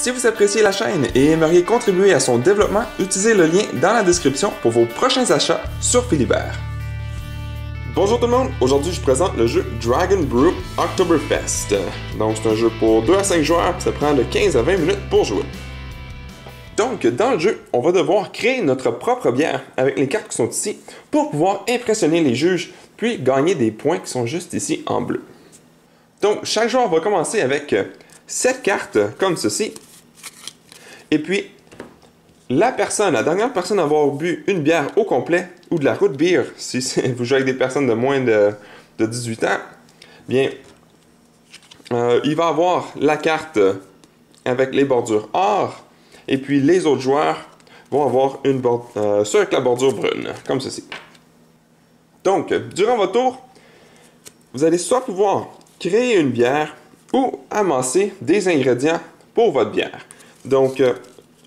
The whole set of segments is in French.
Si vous appréciez la chaîne et aimeriez contribuer à son développement, utilisez le lien dans la description pour vos prochains achats sur Philibert. Bonjour tout le monde, aujourd'hui je vous présente le jeu Dragon Brew Oktoberfest. Donc c'est un jeu pour 2 à 5 joueurs, ça prend de 15 à 20 minutes pour jouer. Donc dans le jeu, on va devoir créer notre propre bière avec les cartes qui sont ici pour pouvoir impressionner les juges, puis gagner des points qui sont juste ici en bleu. Donc chaque joueur va commencer avec 7 cartes comme ceci. Et puis, la dernière personne à avoir bu une bière au complet, ou de la root beer, si vous jouez avec des personnes de moins de 18 ans, bien, il va avoir la carte avec les bordures or, et puis les autres joueurs vont avoir une ceux avec la bordure brune, comme ceci. Donc, durant votre tour, vous allez soit pouvoir créer une bière ou amasser des ingrédients pour votre bière. Donc,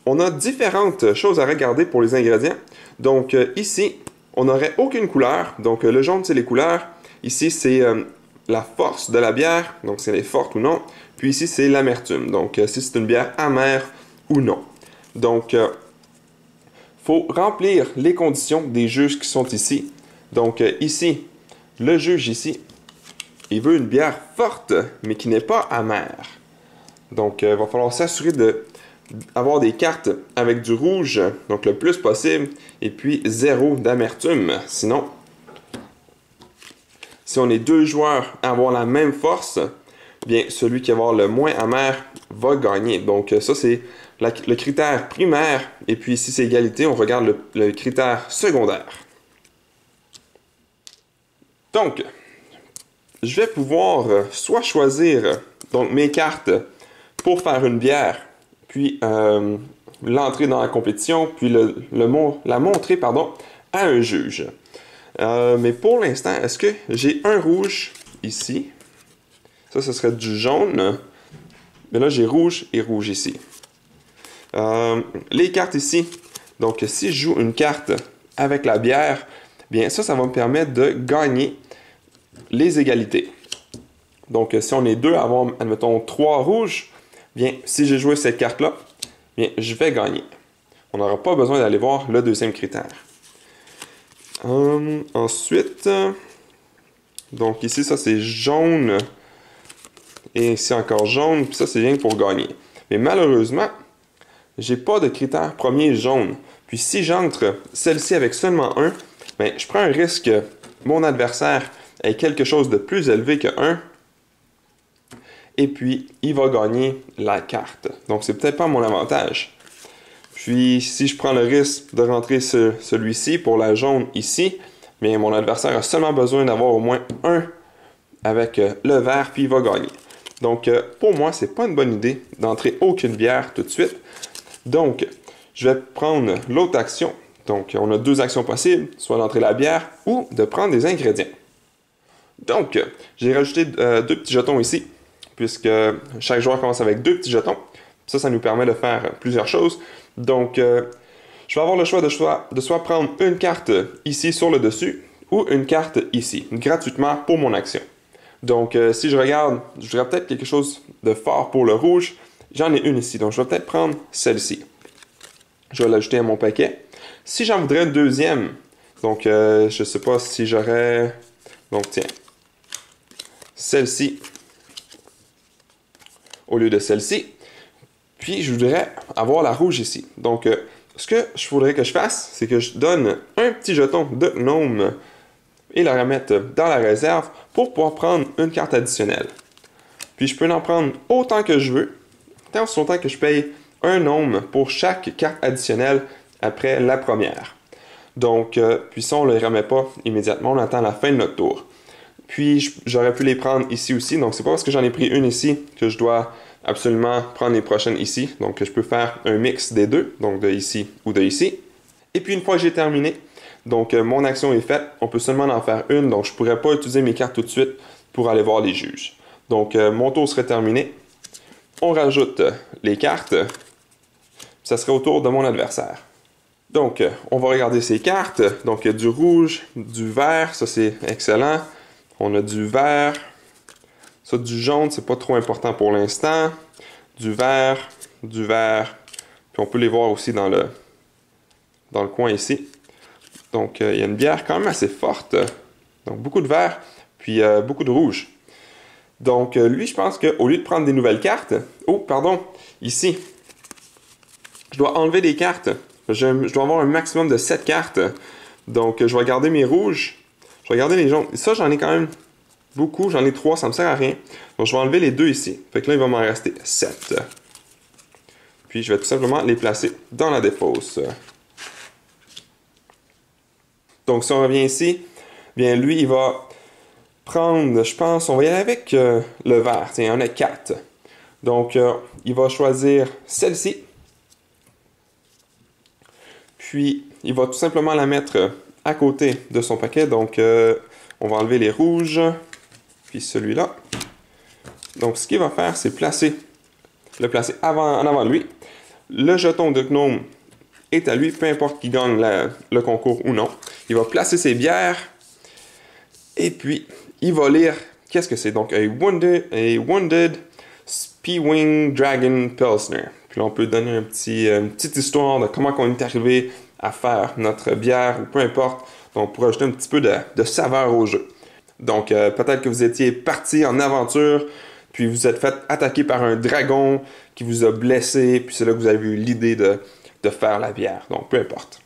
on a différentes choses à regarder pour les ingrédients. Donc, ici, on n'aurait aucune couleur. Donc, le jaune, c'est les couleurs. Ici, c'est la force de la bière. Donc, c'est les fortes ou non. Puis ici, c'est l'amertume. Donc, si c'est une bière amère ou non. Donc, il faut remplir les conditions des juges qui sont ici. Donc, ici, le juge ici, il veut une bière forte, mais qui n'est pas amère. Donc, il va falloir s'assurer d'avoir des cartes avec du rouge, donc le plus possible, et puis 0 d'amertume. Sinon, si on est 2 joueurs à avoir la même force, bien, celui qui va avoir le moins amer va gagner. Donc, ça, c'est le critère primaire. Et puis, si c'est égalité, on regarde le critère secondaire. Donc, je vais pouvoir soit choisir donc, mes cartes pour faire une bière, puis l'entrer dans la compétition, puis la montrer à un juge. Mais pour l'instant, est-ce que j'ai un rouge ici? Ça, ce serait du jaune. Mais là, j'ai rouge et rouge ici. Les cartes ici. Donc, si je joue une carte avec la bière, bien ça va me permettre de gagner les égalités. Donc, si on est 2 à avoir, admettons, 3 rouges, bien, si j'ai joué cette carte-là, bien, je vais gagner. On n'aura pas besoin d'aller voir le deuxième critère. Ensuite, donc ici, ça c'est jaune. Et ici encore jaune, puis ça c'est rien pour gagner. Mais malheureusement, j'ai pas de critère premier jaune. Puis si j'entre celle-ci avec seulement 1, bien, je prends un risque que mon adversaire ait quelque chose de plus élevé que 1. Et puis, il va gagner la carte. Donc, c'est peut-être pas mon avantage. Puis, si je prends le risque de rentrer celui-ci pour la jaune ici, bien, mon adversaire a seulement besoin d'avoir au moins 1 avec le vert, puis il va gagner. Donc, pour moi, c'est pas une bonne idée d'entrer aucune bière tout de suite. Donc, je vais prendre l'autre action. Donc, on a 2 actions possibles, soit d'entrer la bière ou de prendre des ingrédients. Donc, j'ai rajouté 2 petits jetons ici, puisque chaque joueur commence avec 2 petits jetons. Ça nous permet de faire plusieurs choses. Donc, je vais avoir le choix de soit prendre une carte ici sur le dessus, ou une carte ici, gratuitement pour mon action. Donc, si je regarde, je voudrais peut-être quelque chose de fort pour le rouge. J'en ai une ici, donc je vais peut-être prendre celle-ci. Je vais l'ajouter à mon paquet. Si j'en voudrais une deuxième, donc je ne sais pas si j'aurais... Donc, tiens, celle-ci au lieu de celle-ci. Puis, je voudrais avoir la rouge ici. Donc, ce que je voudrais que je fasse, c'est que je donne un petit jeton de gnome et le remettre dans la réserve pour pouvoir prendre une carte additionnelle. Puis, je peux en prendre autant que je veux, tant longtemps que je paye un gnome pour chaque carte additionnelle après la première. Donc, puis ça, on ne les remet pas immédiatement, on attend la fin de notre tour. Puis, j'aurais pu les prendre ici aussi. Donc, c'est pas parce que j'en ai pris une ici que je dois absolument prendre les prochaines ici. Donc, je peux faire un mix des deux. Donc, de ici ou de ici. Et puis, une fois que j'ai terminé, donc, mon action est faite. On peut seulement en faire une. Donc, je ne pourrais pas utiliser mes cartes tout de suite pour aller voir les juges. Donc, mon tour serait terminé. On rajoute les cartes. Ça serait au tour de mon adversaire. Donc, on va regarder ces cartes. Donc, il y a du rouge, du vert. Ça, c'est excellent. On a du vert. Ça, du jaune, c'est pas trop important pour l'instant. Du vert. du vert. Puis on peut les voir aussi dans le coin ici. Donc, il y a une bière quand même assez forte. Donc, beaucoup de vert, puis beaucoup de rouge. Donc, lui, je pense qu'au lieu de prendre des nouvelles cartes... Oh, pardon, ici, je dois enlever des cartes. Je dois avoir un maximum de 7 cartes. Donc, je vais garder mes rouges. Je vais garder les jaunes. Ça, j'en ai quand même beaucoup. J'en ai 3, ça ne me sert à rien. Donc, je vais enlever les 2 ici. Fait que là, il va m'en rester 7. Puis, je vais tout simplement les placer dans la défausse. Donc, si on revient ici, bien, lui, il va prendre, je pense, on va y aller avec le vert. Tiens, on a 4. Donc, il va choisir celle-ci. Puis, il va tout simplement la mettre à côté de son paquet. Donc, on va enlever les rouges. Puis celui-là. Donc, ce qu'il va faire, c'est le placer en avant de lui. Le jeton de gnome est à lui, peu importe qui gagne le concours ou non. Il va placer ses bières. Et puis, il va lire, qu'est-ce que c'est? Donc, a Wounded Speewing Dragon Pilsner. Puis là, on peut donner une petite histoire de comment on est arrivé à faire notre bière, ou peu importe. Donc, pour ajouter un petit peu de saveur au jeu. Donc, peut-être que vous étiez parti en aventure, puis vous êtes fait attaquer par un dragon qui vous a blessé, puis c'est là que vous avez eu l'idée de faire la bière. Donc, peu importe.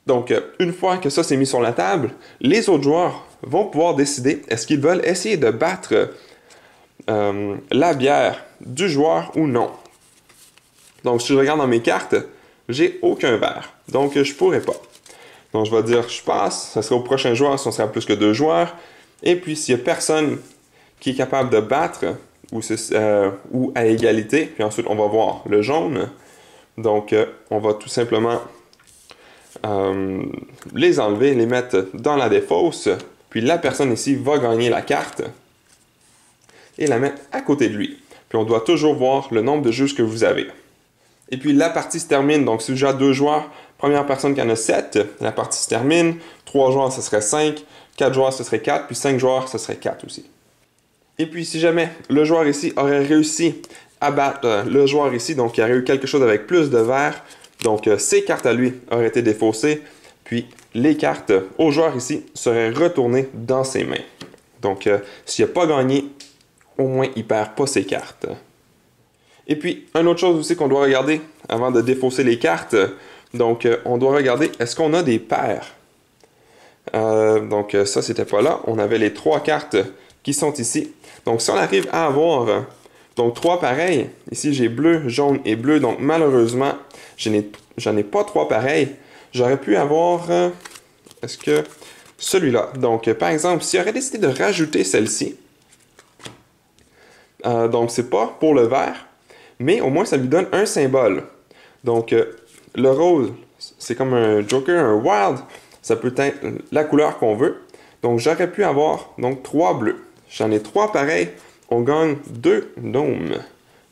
Donc, une fois que ça s'est mis sur la table, les autres joueurs vont pouvoir décider est-ce qu'ils veulent essayer de battre la bière du joueur ou non. Donc, si je regarde dans mes cartes, j'ai aucun vert. Donc, je pourrais pas. Donc, je vais dire je passe. Ça sera au prochain joueur si on sera plus que 2 joueurs. Et puis, s'il n'y a personne qui est capable de battre ou à égalité, puis ensuite, on va voir le jaune. Donc, on va tout simplement les enlever, les mettre dans la défausse. Puis, la personne ici va gagner la carte et la mettre à côté de lui. Puis, on doit toujours voir le nombre de juges que vous avez. Et puis, la partie se termine. Donc, si j'ai 2 joueurs, première personne qui en a 7, la partie se termine. 3 joueurs, ce serait 5. 4 joueurs, ce serait 4. Puis 5 joueurs, ce serait 4 aussi. Et puis, si jamais le joueur ici aurait réussi à battre le joueur ici, donc il aurait eu quelque chose avec plus de vert, donc ses cartes à lui auraient été défaussées. Puis, les cartes au joueur ici seraient retournées dans ses mains. Donc, s'il n'a pas gagné, au moins, il ne perd pas ses cartes. Et puis, une autre chose aussi qu'on doit regarder avant de défausser les cartes, donc on doit regarder, est-ce qu'on a des paires? Donc ça, c'était pas là. On avait les 3 cartes qui sont ici. Donc si on arrive à avoir donc 3 pareils, ici j'ai bleu, jaune et bleu, donc malheureusement, j'en ai pas 3 pareils. J'aurais pu avoir, est-ce que celui-là. Donc par exemple, s'il aurait décidé de rajouter celle-ci, donc c'est pas pour le vert, mais au moins ça lui donne un symbole. Donc le rose, c'est comme un joker, un wild, ça peut être la couleur qu'on veut. Donc j'aurais pu avoir donc 3 bleus. J'en ai 3 pareils, on gagne 2 gnomes.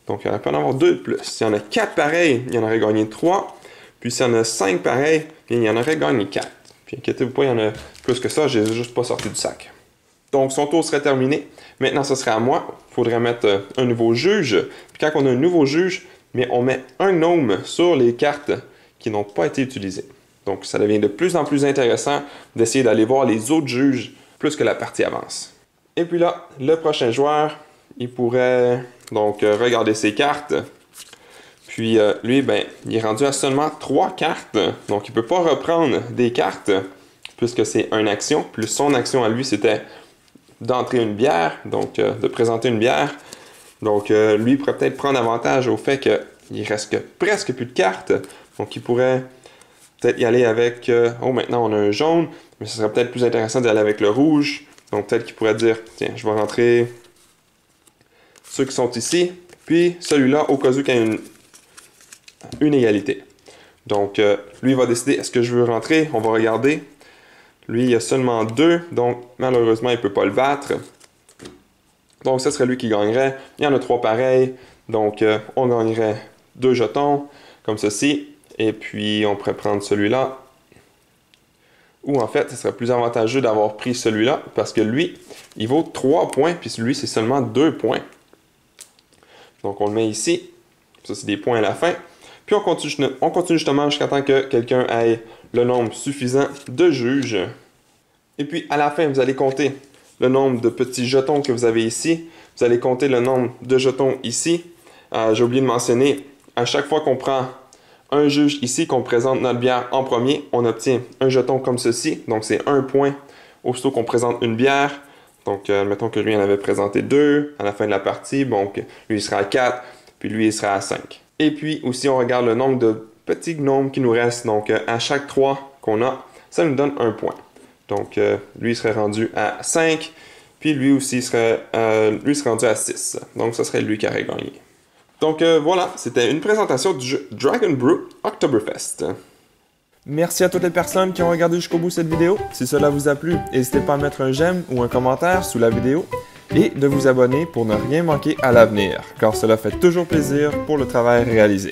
Donc il aurait pu en avoir 2 de plus. S'il y en a 4 pareils, il y en aurait gagné 3. Puis s'il y en a 5 pareils, il y en aurait gagné 4. Puis inquiétez-vous pas, il y en a plus que ça, je les ai juste pas sortis du sac. Donc son tour serait terminé. Maintenant, ce serait à moi. Il faudrait mettre un nouveau juge. Puis quand on a un nouveau juge, mais on met un gnome sur les cartes qui n'ont pas été utilisées. Donc, ça devient de plus en plus intéressant d'essayer d'aller voir les autres juges plus que la partie avance. Et puis là, le prochain joueur, il pourrait donc regarder ses cartes. Puis lui, ben, il est rendu à seulement 3 cartes. Donc, il ne peut pas reprendre des cartes puisque c'est une action. Plus son action à lui, c'était d'entrer une bière, donc de présenter une bière. Donc, lui, il pourrait peut-être prendre avantage au fait qu'il reste presque plus de cartes. Donc, il pourrait peut-être y aller avec... oh, maintenant, on a un jaune, mais ce serait peut-être plus intéressant d'aller avec le rouge. Donc, peut-être qu'il pourrait dire, tiens, je vais rentrer ceux qui sont ici, puis celui-là, au cas où il y a une égalité. Donc, lui, il va décider, est-ce que je veux rentrer? On va regarder. Lui, il y a seulement 2, donc malheureusement, il ne peut pas le battre. Donc, ce serait lui qui gagnerait. Il y en a 3 pareils, donc on gagnerait 2 jetons, comme ceci. Et puis, on pourrait prendre celui-là. Ou en fait, ce serait plus avantageux d'avoir pris celui-là parce que lui, il vaut 3 points, puis celui, c'est seulement 2 points. Donc, on le met ici. Ça, c'est des points à la fin. Puis, on continue justement jusqu'à temps que quelqu'un ait le nombre suffisant de juges. Et puis, à la fin, vous allez compter le nombre de petits jetons que vous avez ici. Vous allez compter le nombre de jetons ici. J'ai oublié de mentionner, à chaque fois qu'on prend un juge ici, qu'on présente notre bière en premier, on obtient un jeton comme ceci. Donc, c'est 1 point aussitôt qu'on présente une bière. Donc, mettons que lui en avait présenté 2 à la fin de la partie. Donc, lui, il sera à 4, puis lui, il sera à 5. Et puis, aussi, on regarde le nombre de petits gnomes qui nous restent. Donc, à chaque 3 qu'on a, ça nous donne 1 point. Donc, lui, il serait rendu à 5, puis lui aussi serait rendu à 6. Donc, ce serait lui qui aurait gagné. Donc voilà, c'était une présentation du jeu Dragon Brew Oktoberfest. Merci à toutes les personnes qui ont regardé jusqu'au bout cette vidéo. Si cela vous a plu, n'hésitez pas à mettre un j'aime ou un commentaire sous la vidéo et de vous abonner pour ne rien manquer à l'avenir, car cela fait toujours plaisir pour le travail réalisé.